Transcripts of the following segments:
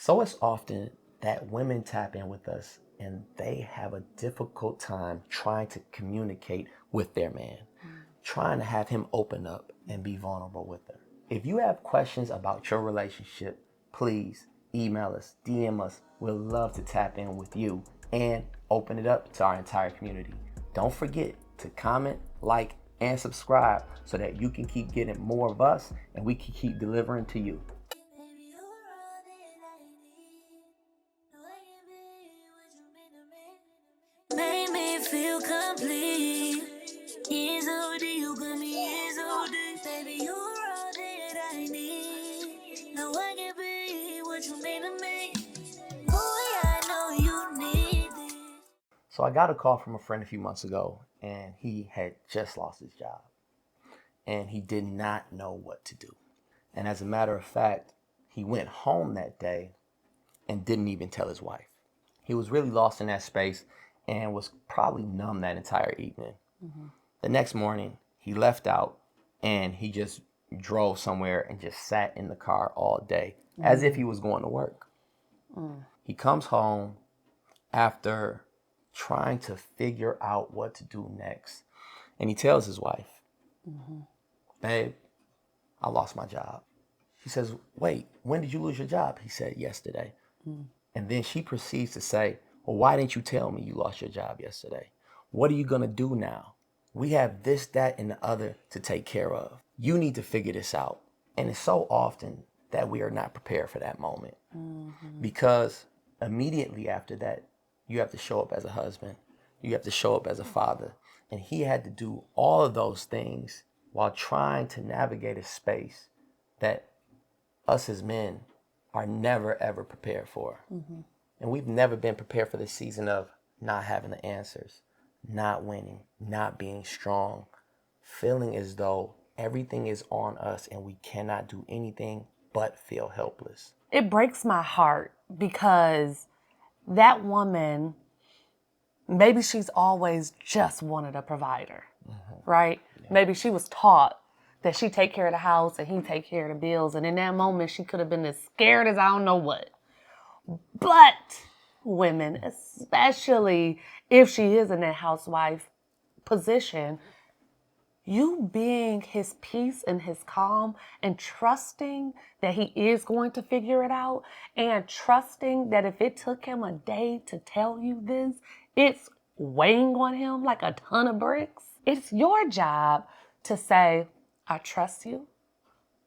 So it's often that women tap in with us and they have a difficult time trying to communicate with their man, trying to have him open up and be vulnerable with them. If you have questions about your relationship, please email us, DM us. We'd love to tap in with you and open it up to our entire community. Don't forget to comment, like, and subscribe so that you can keep getting more of us and we can keep delivering to you. Make me feel complete. Is OD, you got me, is OD. Baby, you're all that I need. Now I can be what you mean to me. Boy, I know you need this. So I got a call from a friend a few months ago and he had just lost his job and he did not know what to do. And as a matter of fact, he went home that day and didn't even tell his wife. He was really lost in that space and was probably numb that entire evening. The next morning, he left out and he just drove somewhere and just sat in the car all day as if he was going to work. He comes home after trying to figure out what to do next. And he tells his wife, babe, I lost my job. She says, wait, when did you lose your job? He said, yesterday. And then she proceeds to say, well, why didn't you tell me you lost your job yesterday? What are you going to do now? We have this, that, and the other to take care of. You need to figure this out. And it's so often that we are not prepared for that moment. Because immediately after that, you have to show up as a husband. You have to show up as a father. And he had to do all of those things while trying to navigate a space that us as men are never, ever prepared for. And we've never been prepared for the season of not having the answers, not winning, not being strong, feeling as though everything is on us and we cannot do anything but feel helpless. It breaks my heart because that woman, maybe she's always just wanted a provider, right? Yeah. Maybe she was taught that she take care of the house and he take care of the bills. And in that moment, she could have been as scared as I don't know what. But women, especially if she is in that housewife position, you being his peace and his calm and trusting that he is going to figure it out and trusting that if it took him a day to tell you this, it's weighing on him like a ton of bricks. It's your job to say, I trust you.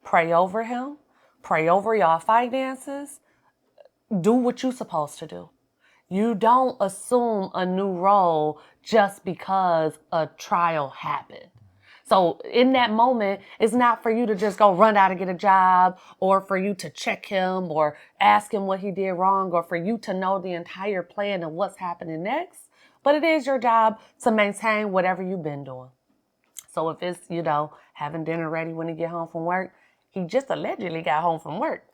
Pray over him. Pray over your finances. Do what you're supposed to do. You don't assume a new role just because a trial happened. So in that moment, it's not for you to just go run out and get a job or for you to check him or ask him what he did wrong or for you to know the entire plan of what's happening next. But it is your job to maintain whatever you've been doing. So if it's, having dinner ready when he get home from work, he just allegedly got home from work.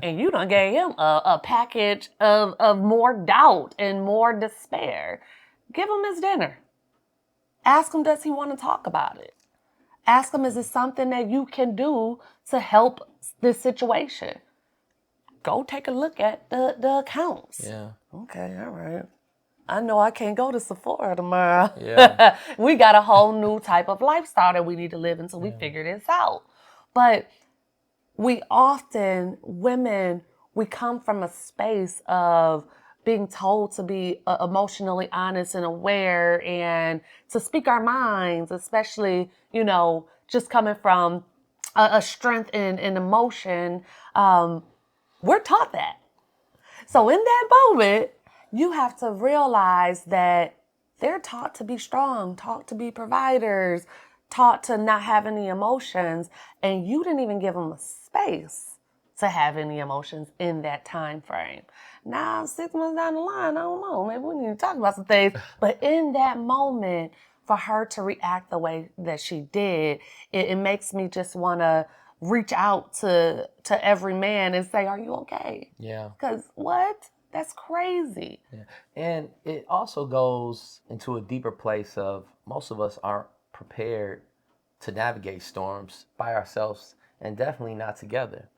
And you done gave him a package of more doubt and more despair. Give him his dinner. Ask him, does he want to talk about it? Ask him, is it something that you can do to help this situation? Go take a look at the accounts. Yeah. Okay, all right. I know I can't go to Sephora tomorrow. Yeah. We got a whole new type of lifestyle that we need to live until we figure this out. But we often, women, we come from a space of being told to be emotionally honest and aware and to speak our minds, especially, just coming from a strength in emotion. We're taught that. So in that moment, you have to realize that they're taught to be strong, taught to be providers, taught to not have any emotions, and you didn't even give them a space to have any emotions in that time frame. Now, 6 months down the line, I don't know, maybe we need to talk about some things, but in that moment, for her to react the way that she did, it makes me just want to reach out to every man and say, are you okay? Yeah. Because what? That's crazy. Yeah. And it also goes into a deeper place of most of us aren't prepared to navigate storms by ourselves and definitely not together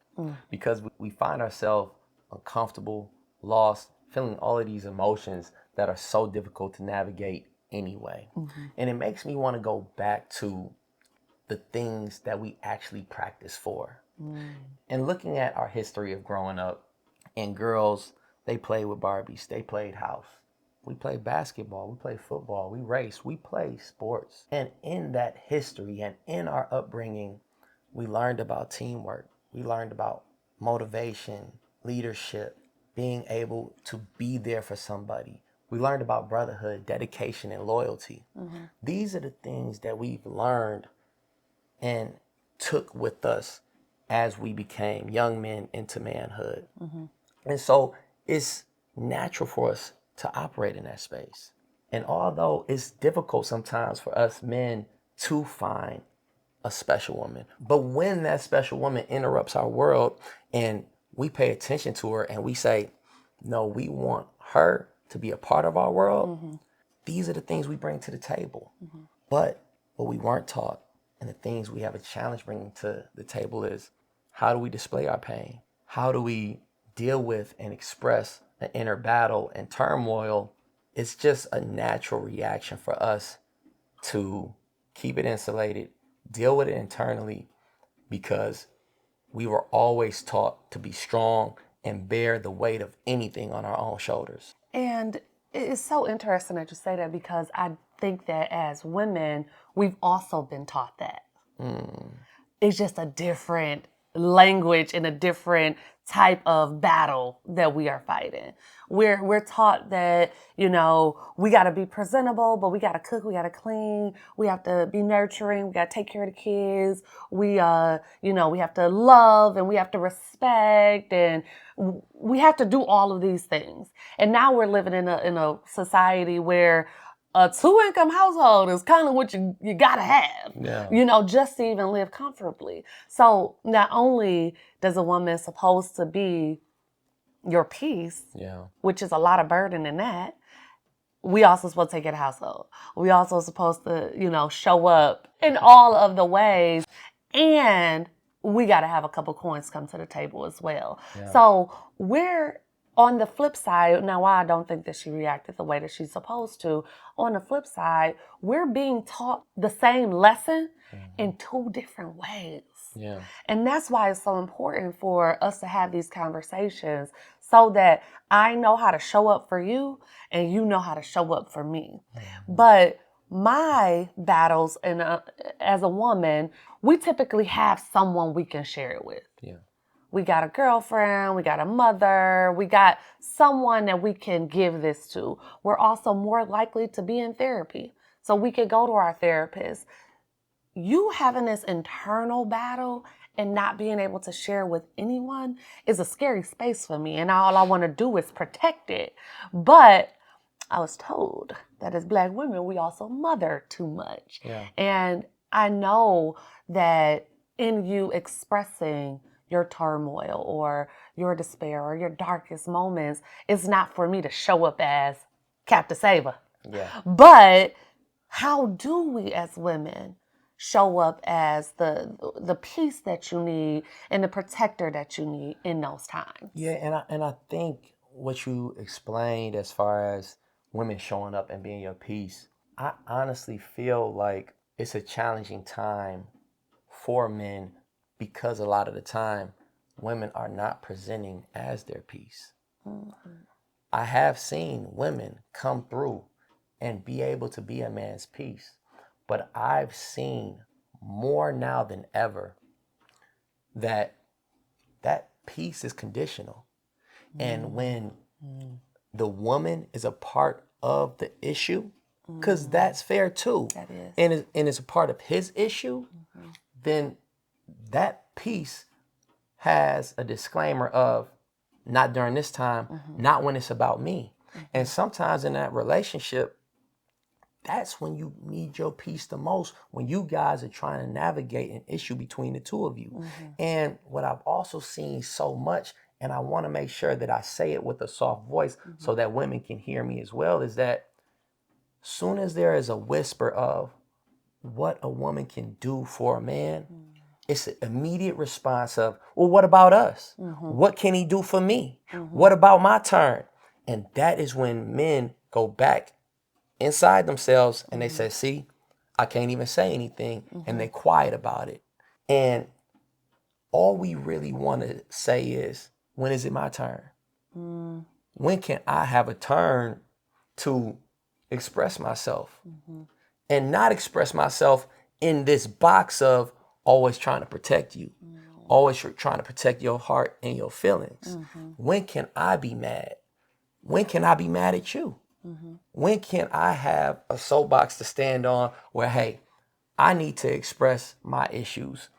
because we find ourselves uncomfortable, lost, feeling all of these emotions that are so difficult to navigate anyway. And it makes me want to go back to the things that we actually practice for. And looking at our history of growing up, and girls, they played with Barbies, they played house. We played basketball, we played football, we raced, we played sports. And in that history and in our upbringing, we learned about teamwork. We learned about motivation, leadership, being able to be there for somebody. We learned about brotherhood, dedication, and loyalty. These are the things that we've learned and took with us as we became young men into manhood. And so it's natural for us to operate in that space. And although it's difficult sometimes for us men to find a special woman, but when that special woman interrupts our world and we pay attention to her and we say, no, we want her to be a part of our world, these are the things we bring to the table. But what we weren't taught and the things we have a challenge bringing to the table is, how do we display our pain? How do we deal with and express an inner battle and turmoil? It's just a natural reaction for us to keep it insulated, deal with it internally, because we were always taught to be strong and bear the weight of anything on our own shoulders. And it's so interesting that you say that, because I think that as women, we've also been taught that. It's just a different language and a different type of battle that we are fighting. We're taught that, you know, we got to be presentable, but we got to cook, we got to clean, we have to be nurturing, we got to take care of the kids, we we have to love and we have to respect, and we have to do all of these things. And now we're living in a society where a 2-income household is kind of what you gotta have, just to even live comfortably. So not only does a woman supposed to be your peace, which is a lot of burden in that, we also supposed to take care of the household. We also supposed to, show up in all of the ways, and we gotta have a couple coins come to the table as well. So we're on the flip side, now why I don't think that she reacted the way that she's supposed to, on the flip side, we're being taught the same lesson in two different ways. And that's why it's so important for us to have these conversations, so that I know how to show up for you and you know how to show up for me. But my battles, and as a woman, we typically have someone we can share it with. We got a girlfriend, we got a mother, we got someone that we can give this to. We're also more likely to be in therapy, so we could go to our therapist. You having this internal battle and not being able to share with anyone is a scary space for me, and all I want to do is protect it. But I was told that as Black women, we also mother too much. And I know that in you expressing your turmoil or your despair or your darkest moments, it's not for me to show up as Captain Saber. But how do we as women show up as the peace that you need and the protector that you need in those times? And I think what you explained as far as women showing up and being your peace, I honestly feel like it's a challenging time for men, because a lot of the time women are not presenting as their peace. I have seen women come through and be able to be a man's peace, but I've seen more now than ever that peace is conditional. And when the woman is a part of the issue, because that's fair too, That is. and it's a part of his issue, then that piece has a disclaimer of not during this time, not when it's about me. And sometimes in that relationship, that's when you need your peace the most, when you guys are trying to navigate an issue between the two of you. And what I've also seen so much, and I want to make sure that I say it with a soft voice so that women can hear me as well, is that soon as there is a whisper of what a woman can do for a man, it's an immediate response of, well, what about us? What can he do for me? What about my turn? And that is when men go back inside themselves and they say, see, I can't even say anything. And they quiet about it. And all we really want to say is, when is it my turn? When can I have a turn to express myself? And not express myself in this box of always trying to protect you, always trying to protect your heart and your feelings. When can I be mad? When can I be mad at you? When can I have a soapbox to stand on where, hey, I need to express my issues?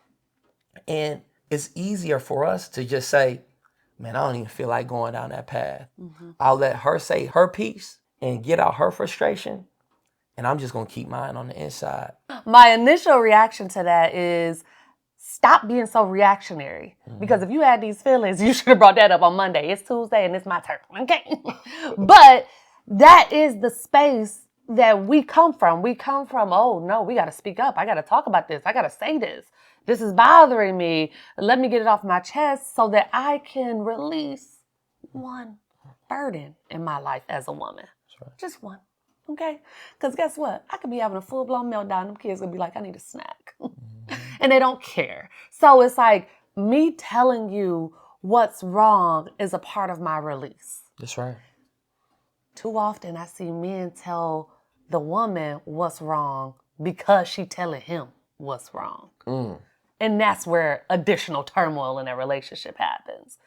And it's easier for us to just say, man, I don't even feel like going down that path. I'll let her say her piece and get out her frustration. And I'm just going to keep mine on the inside. My initial reaction to that is stop being so reactionary. Because if you had these feelings, you should have brought that up on Monday. It's Tuesday and it's my turn. Okay. But that is the space that we come from. We come from, oh no, we got to speak up. I got to talk about this. I got to say this. This is bothering me. Let me get it off my chest so that I can release one burden in my life as a woman. Right. Just one. Okay? Because guess what? I could be having a full-blown meltdown. Them kids going to be like, I need a snack. And they don't care. So it's like me telling you what's wrong is a part of my release. That's right. Too often I see men tell the woman what's wrong because she telling him what's wrong. And that's where additional turmoil in a relationship happens.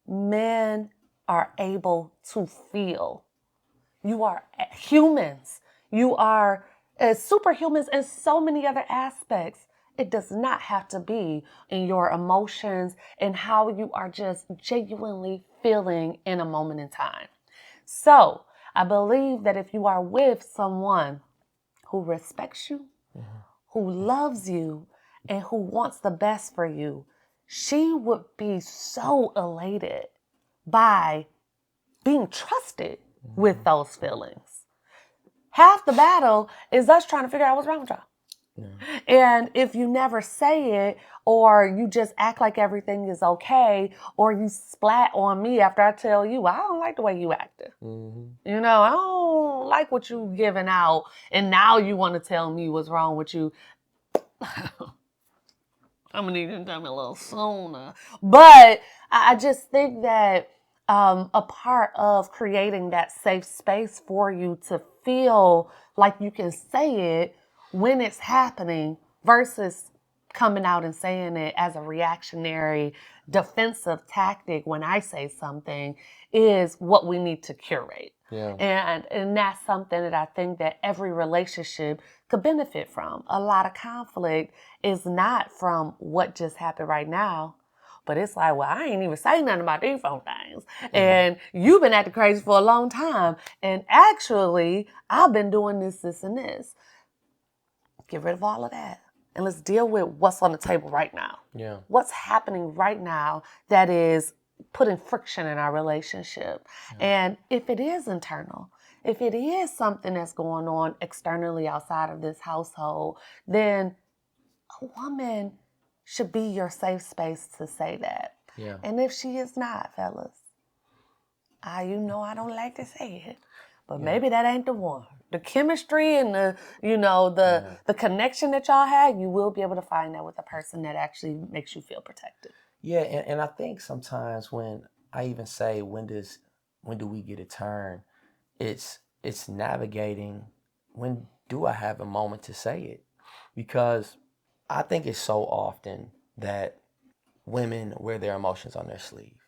Men are able to feel. You are humans. You are superhumans in so many other aspects. It does not have to be in your emotions and how you are just genuinely feeling in a moment in time. So I believe that if you are with someone who respects you, who loves you, and who wants the best for you, she would be so elated by being trusted with those feelings. Half the battle is us trying to figure out what's wrong with y'all. And if you never say it, or you just act like everything is okay, or you splat on me after I tell you, I don't like the way you acted. You know, I don't like what you giving out. And now you want to tell me what's wrong with you. I'm going to need you to tell me a little sooner. But I just think that a part of creating that safe space for you to feel like you can say it when it's happening versus coming out and saying it as a reactionary defensive tactic when I say something is what we need to curate. Yeah. And that's something that I think that every relationship could benefit from. A lot of conflict is not from what just happened right now, but it's like, well, I ain't even saying nothing about these phone things. And you've been acting crazy for a long time. And actually, I've been doing this, and this. Get rid of all of that. And let's deal with what's on the table right now. Yeah. What's happening right now that is putting friction in our relationship. And if it is internal, if it is something that's going on externally outside of this household, then a woman should be your safe space to say that. Yeah. And if she is not, fellas, I don't like to say it, but maybe that ain't the one. The chemistry and the connection that y'all had, you will be able to find that with a person that actually makes you feel protected. Yeah, and I think sometimes when I even say when do we get a turn, it's navigating when do I have a moment to say it? Because I think it's so often that women wear their emotions on their sleeve.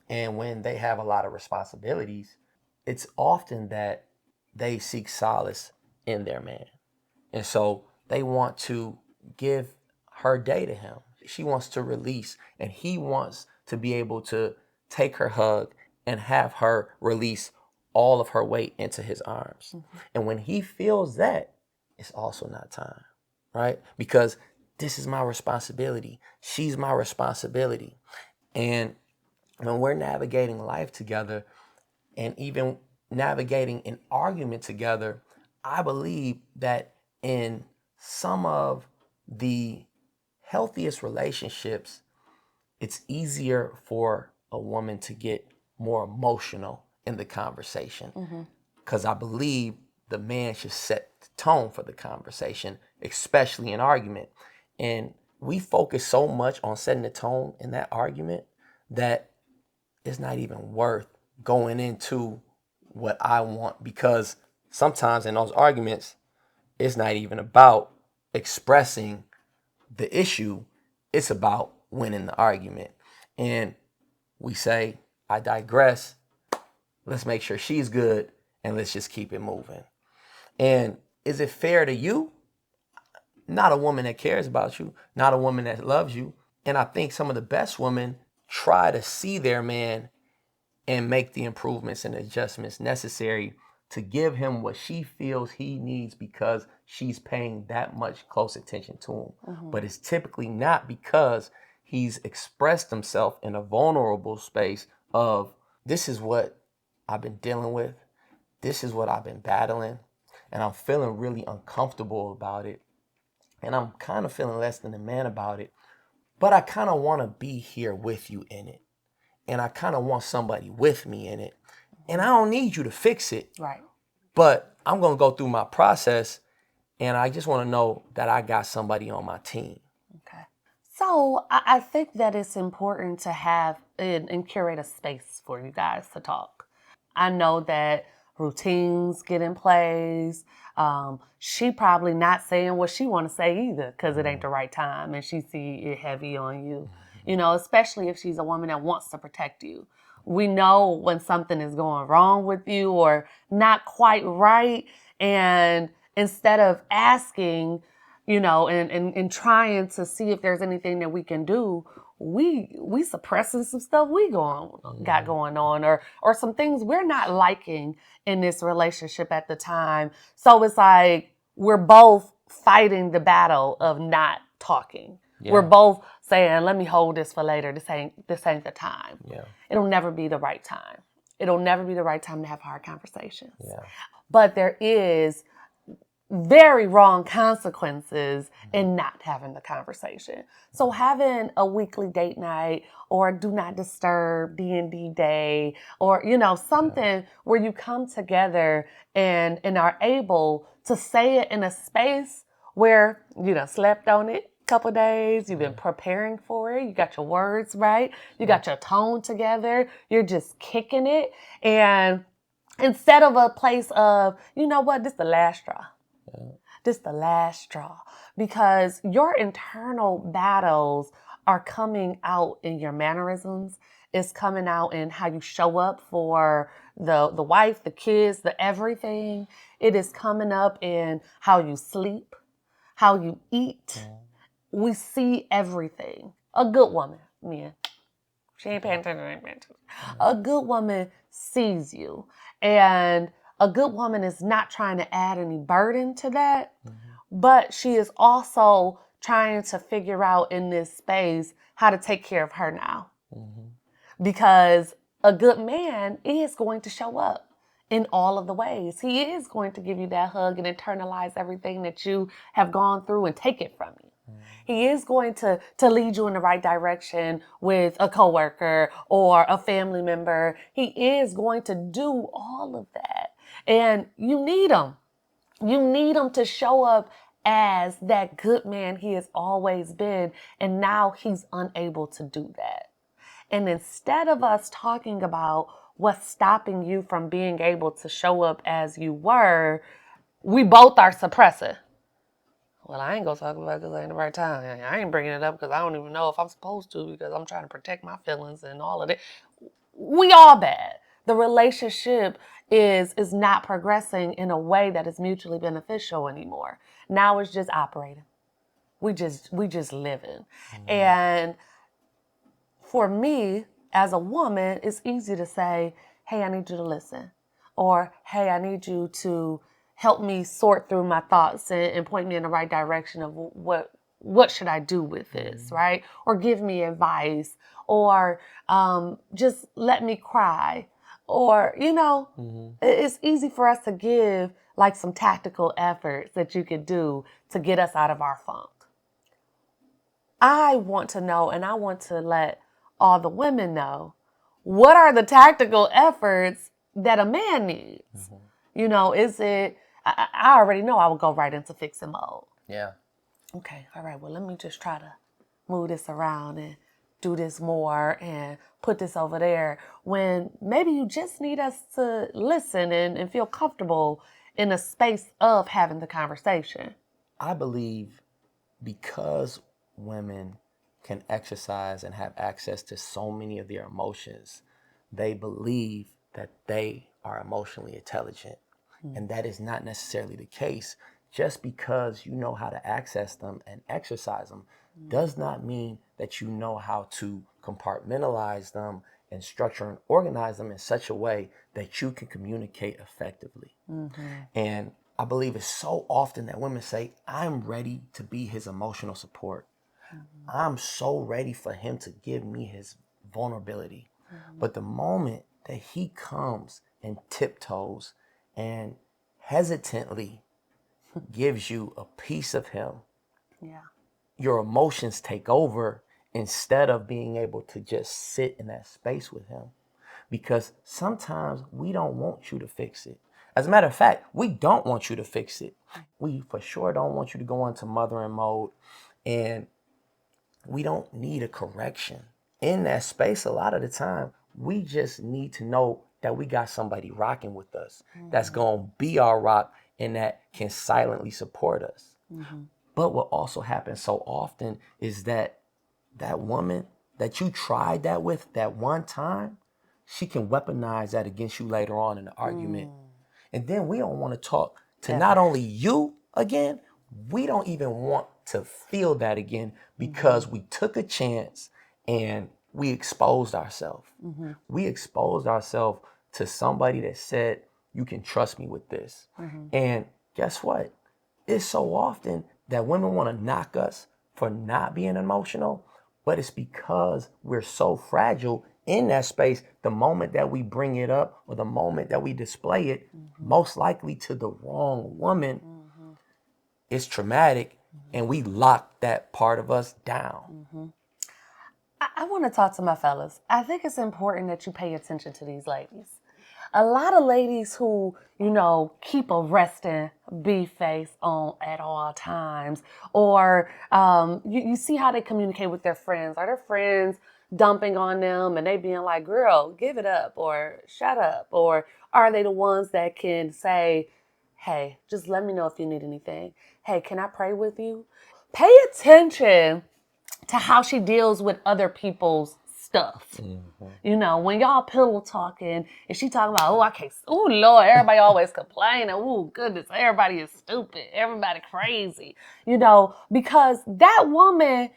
And when they have a lot of responsibilities, it's often that they seek solace in their man. And so they want to give her day to him. She wants to release, and he wants to be able to take her hug and have her release all of her weight into his arms. And when he feels that, it's also not time, right? Because this is my responsibility. She's my responsibility. And when we're navigating life together and even navigating an argument together, I believe that in some of the healthiest relationships, it's easier for a woman to get more emotional in the conversation. Because I believe the man should set the tone for the conversation, especially in argument. And we focus so much on setting the tone in that argument that it's not even worth going into what I want, because sometimes in those arguments, it's not even about expressing the issue, it's about winning the argument. And we say, I digress, let's make sure she's good, and let's just keep it moving. And is it fair to you? Not a woman that cares about you, not a woman that loves you. And I think some of the best women try to see their man and make the improvements and adjustments necessary to give him what she feels he needs, because she's paying that much close attention to him. But it's typically not because he's expressed himself in a vulnerable space of, this is what I've been dealing with, this is what I've been battling, and I'm feeling really uncomfortable about it, and I'm kind of feeling less than a man about it, but I kind of want to be here with you in it, and I kind of want somebody with me in it, and I don't need you to fix it, Right. but I'm going to go through my process, and I just want to know that I got somebody on my team. Okay. So I think that it's important to have and curate a space for you guys to talk. I know that routines get in place. She probably not saying what she want to say either, because it ain't the right time and she see it heavy on you. You know, especially if she's a woman that wants to protect you. We know when something is going wrong with you or not quite right, and instead of asking, you know, and trying to see if there's anything that we can do, we suppressing some stuff got going on, or some things we're not liking in this relationship at the time. So it's like we're both fighting the battle of not talking. Yeah. We're both saying, let me hold this for later. This ain't the time. Yeah. It'll never be the right time. It'll never be the right time to have hard conversations. Yeah. But there is very wrong consequences in not having the conversation. So having a weekly date night or do not disturb D&D day, or, you know, something where you come together and are able to say it in a space where you done slept on it a couple days, you've been preparing for it, you got your words right, you got your tone together, you're just kicking it. And instead of a place of, you know what, this is the last straw. This is the last straw, because your internal battles are coming out in your mannerisms. It's coming out in how you show up for the wife, the kids, the everything. It is coming up in how you sleep, how you eat. We see everything. A good woman, man, she ain't paying attention. A good woman sees you, and a good woman is not trying to add any burden to that, but she is also trying to figure out in this space how to take care of her now. Because a good man is going to show up in all of the ways. He is going to give you that hug and internalize everything that you have gone through and take it from you. He is going to lead you in the right direction with a coworker or a family member. He is going to do all of that. And you need him. You need him to show up as that good man he has always been. And now he's unable to do that. And instead of us talking about what's stopping you from being able to show up as you were, we both are suppressing. Well, I ain't gonna talk about it because it ain't the right time. I ain't bringing it up because I don't even know if I'm supposed to, because I'm trying to protect my feelings and all of that. We all bad. The relationship is not progressing in a way that is mutually beneficial anymore. Now it's just operating. We just living. And for me, as a woman, it's easy to say, hey, I need you to listen. Or, hey, I need you to help me sort through my thoughts and point me in the right direction of what should I do with this, right? Or give me advice, or just let me cry. Or, you know, it's easy for us to give like some tactical efforts that you could do to get us out of our funk. I want to know, and I want to let all the women know, what are the tactical efforts that a man needs? You know, is it, I already know I would go right into fixing mode. Yeah. Okay, all right, well, let me just try to move this around and do this more and put this over there, when maybe you just need us to listen and feel comfortable in a space of having the conversation. I believe because women can exercise and have access to so many of their emotions, they believe that they are emotionally intelligent. And that is not necessarily the case. Just because you know how to access them and exercise them does not mean that you know how to compartmentalize them and structure and organize them in such a way that you can communicate effectively. And I believe it's so often that women say, I'm ready to be his emotional support. I'm so ready for him to give me his vulnerability. But the moment that he comes and tiptoes and hesitantly gives you a piece of him, Yeah. your emotions take over instead of being able to just sit in that space with him. Because sometimes we don't want you to fix it. As a matter of fact, we don't want you to fix it. We for sure don't want you to go into mothering mode, and we don't need a correction. In that space, a lot of the time, we just need to know that we got somebody rocking with us, that's going to be our rock and that can silently support us. But what also happens so often is that that woman that you tried that with that one time, she can weaponize that against you later on in the argument. And then we don't want to talk to not only you again, we don't even want to feel that again, because we took a chance and we exposed ourselves. We exposed ourselves to somebody that said, you can trust me with this. And guess what? It's so often that women want to knock us for not being emotional, but it's because we're so fragile in that space. The moment that we bring it up or the moment that we display it, most likely to the wrong woman, it's traumatic, and we lock that part of us down. I want to talk to my fellas. I think it's important that you pay attention to these ladies. A lot of ladies who, you know, keep a resting bee face on at all times, or you see how they communicate with their friends. Are their friends dumping on them and they being like, girl, give it up, or shut up? Or are they the ones that can say, hey, just let me know if you need anything. Hey, can I pray with you? Pay attention to how she deals with other people's stuff. You know, when y'all pillow talking and she talking about, oh, I can't, oh, Lord, everybody always complaining. Oh, goodness, everybody is stupid. Everybody crazy. You know, because that woman,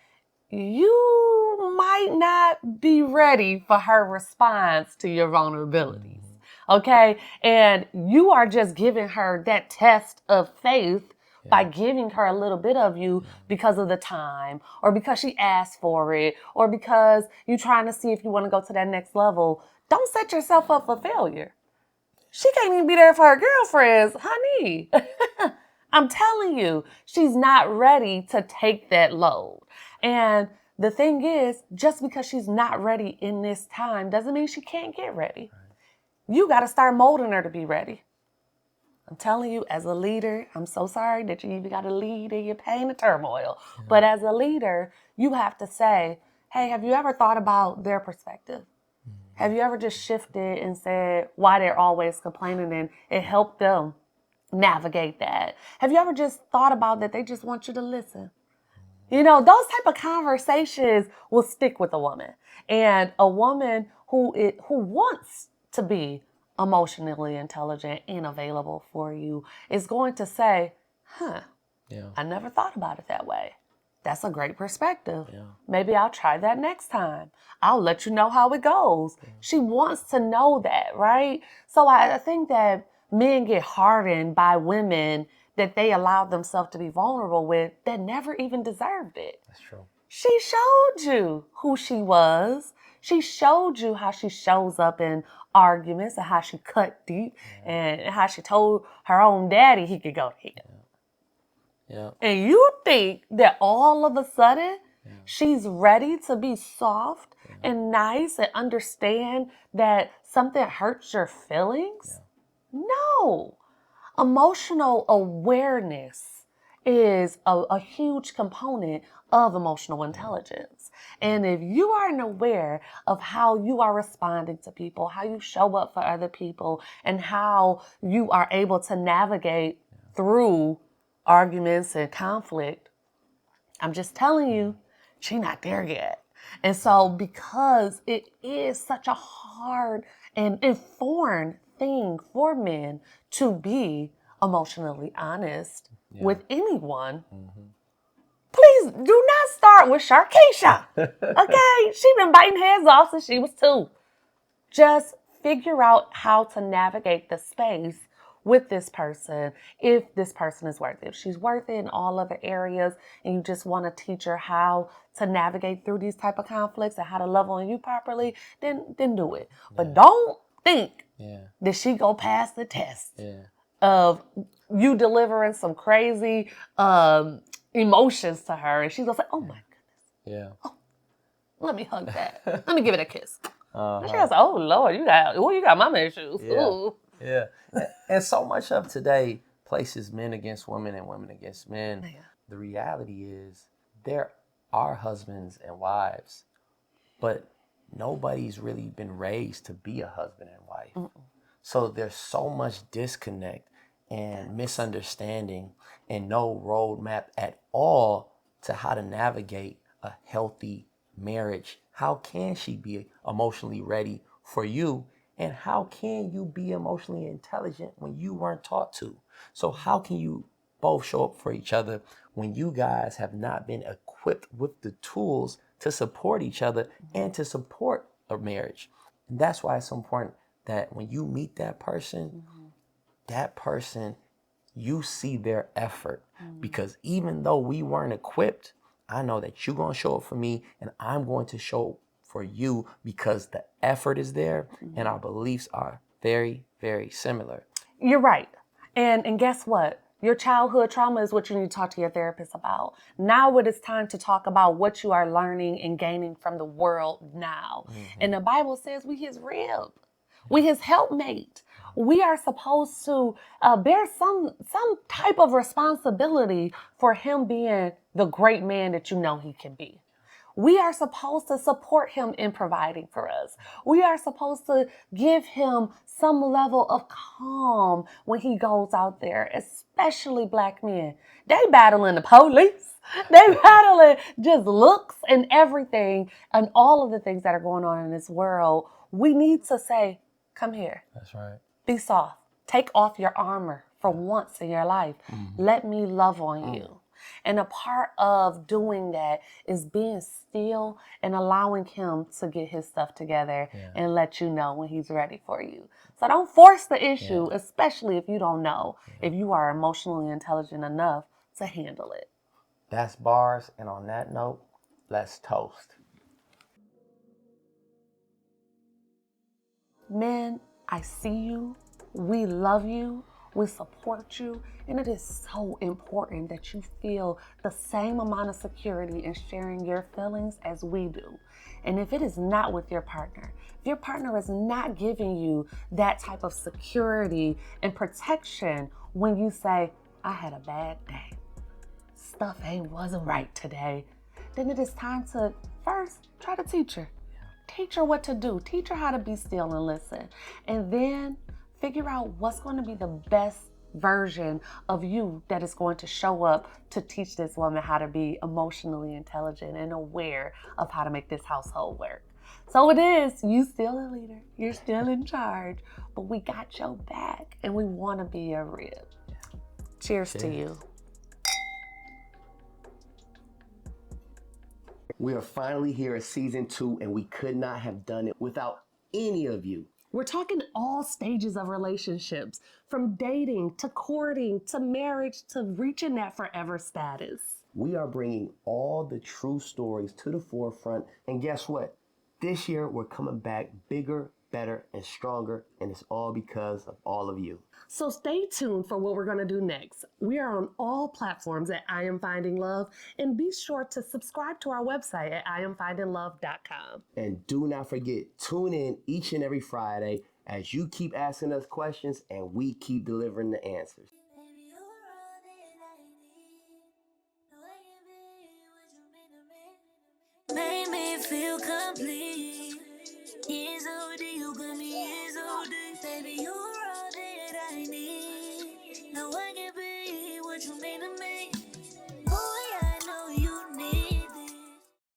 you might not be ready for her response to your vulnerabilities. Okay? And you are just giving her that test of faith by giving her a little bit of you because of the time, or because she asked for it, or because you're trying to see if you want to go to that next level. Don't set yourself up for failure. She can't even be there for her girlfriends, honey. I'm telling you, she's not ready to take that load. And the thing is, just because she's not ready in this time doesn't mean she can't get ready. You got to start molding her to be ready. I'm telling you, as a leader, I'm so sorry that you even got to lead in your pain and turmoil. But as a leader, you have to say, hey, have you ever thought about their perspective? Have you ever just shifted and said why they're always complaining, and it helped them navigate that? Have you ever just thought about that they just want you to listen? You know, those type of conversations will stick with a woman. And a woman who wants to be emotionally intelligent and available for you is going to say, I never thought about it that way. That's a great perspective. Maybe I'll try that next time. I'll let you know how it goes. She wants to know that, right? So I think that men get hardened by women that they allowed themselves to be vulnerable with that never even deserved it. That's true. She showed you who she was. She showed you how she shows up in arguments and how she cut deep and how she told her own daddy he could go to hell. And you think that all of a sudden She's ready to be soft and nice and understand that something hurts your feelings. No. Emotional awareness is a huge component of emotional intelligence. And if you aren't aware of how you are responding to people, how you show up for other people, and how you are able to navigate through arguments and conflict, I'm just telling you, she's not there yet. And so because it is such a hard and foreign thing for men to be emotionally honest with anyone, please do not start with Sharkeisha. Okay? She's been biting heads off since she was 2. Just figure out how to navigate the space with this person, if this person is worth it. If she's worth it in all other areas and you just want to teach her how to navigate through these type of conflicts and how to love on you properly, then do it. But don't think that she go pass the test of you delivering some crazy emotions to her and she's gonna say, oh my goodness. Oh, let me hug that. Let me give it a kiss. And she goes, oh Lord, you got mama issues. Ooh. Yeah. And so much of today places men against women and women against men. Yeah. The reality is there are husbands and wives, but nobody's really been raised to be a husband and wife. So there's so much disconnect and misunderstanding and no roadmap at all to how to navigate a healthy marriage. How can she be emotionally ready for you? And how can you be emotionally intelligent when you weren't taught to? So how can you both show up for each other when you guys have not been equipped with the tools to support each other and to support a marriage? And that's why it's so important that when you meet that person, you see their effort. Because even though we weren't equipped, I know that you're going to show up for me and I'm going to show up for you because the effort is there and our beliefs are very, very similar. You're right. And guess what? Your childhood trauma is what you need to talk to your therapist about. Now it is time to talk about what you are learning and gaining from the world now. And the Bible says we his rib. We his helpmate. We are supposed to bear some type of responsibility for him being the great man that you know he can be. We are supposed to support him in providing for us. We are supposed to give him some level of calm when he goes out there, especially black men. They battling the police. They battling just looks and everything and all of the things that are going on in this world. We need to say, come here. That's right. Be soft. Take off your armor for once in your life. Let me love on you. And a part of doing that is being still and allowing him to get his stuff together and let you know when he's ready for you. So don't force the issue, especially if you don't know if you are emotionally intelligent enough to handle it. That's bars. And on that note, let's toast. Men, I see you. We love you. We support you. And it is so important that you feel the same amount of security in sharing your feelings as we do. And if it is not with your partner, if your partner is not giving you that type of security and protection when you say, I had a bad day, stuff wasn't right today, then it is time to first try to teach her. Teach her what to do. Teach her how to be still and listen. And then figure out what's going to be the best version of you that is going to show up to teach this woman how to be emotionally intelligent and aware of how to make this household work. So it is, you still a leader, you're still in charge, but we got your back and we want to be your rib. Cheers to you. We are finally here at season 2, and we could not have done it without any of you. We're talking all stages of relationships, from dating to courting to marriage to reaching that forever status. We are bringing all the true stories to the forefront, and guess what? This year, we're coming back bigger, better and stronger, and it's all because of all of you. So stay tuned for what we're going to do next. We are on all platforms at I Am Finding Love, and be sure to subscribe to our website at iamfindinglove.com. And do not forget, tune in each and every Friday as you keep asking us questions and we keep delivering the answers. Baby, you're all that I need. No, I can be what you mean to me. Make me feel complete. It's OD, you got me, it's OD. Baby, you're all that I need.